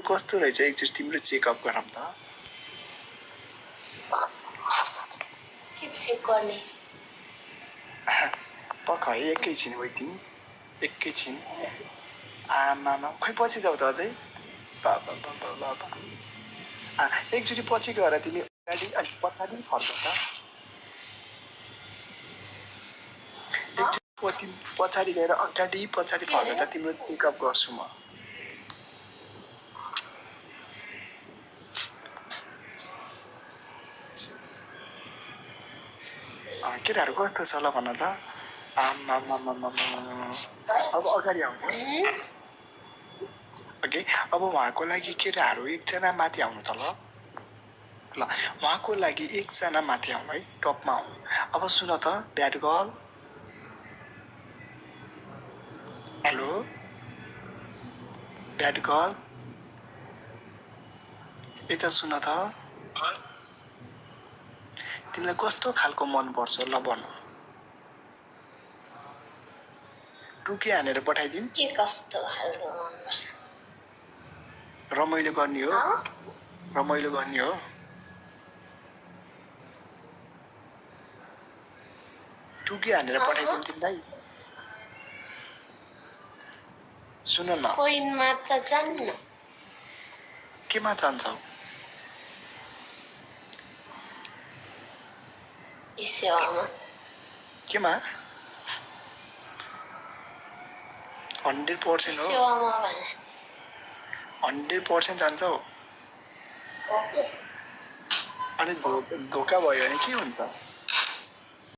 कस्तो रहेछ एकचोटि तिम्रो चेकअप गरौँ त। के चेक गर्ने? पख एकैछिन वेटिङ, एकैछिन। आमामा खै पछि जाऊ त अझै। बाबा बाबा बाबा एकचोटि पछि गएर तिमी अगाडि अनि पछाडि फर्क त। एकचोटि पछाडि गएर अगाडि पछाडि फर्क त, तिम्रो चेकअप गर्छु म। केटाहरू कस्तो छ ल भन त। आमामामामा अब अगाडि आउँछ। ओके अब उहाँको लागि केटाहरू एकजना माथि आउनु त ल। ल उहाँको लागि एकजना माथि आउनु है, टपमा आउनु। अब सुन त bad girl. Hello bad girl, यता सुन त। तिमीलाई कस्तो खालको मन पर्छ ल भन। टुकी हानेर पठाइदिउँ? के कस्तो खालको मन पर्छ? रमाइलो गर्ने हो, रमाइलो गर्ने हो। टुकी हानेर पठाइदिउँ तिमीलाई? सुन न, कोइनमा त जान्न। केमा जान्छौ? सेवामा। केमा? 100% हो? सेवामा भने 100% जान्छौ? ओके। अनि धोका भयो भने के हुन्छ?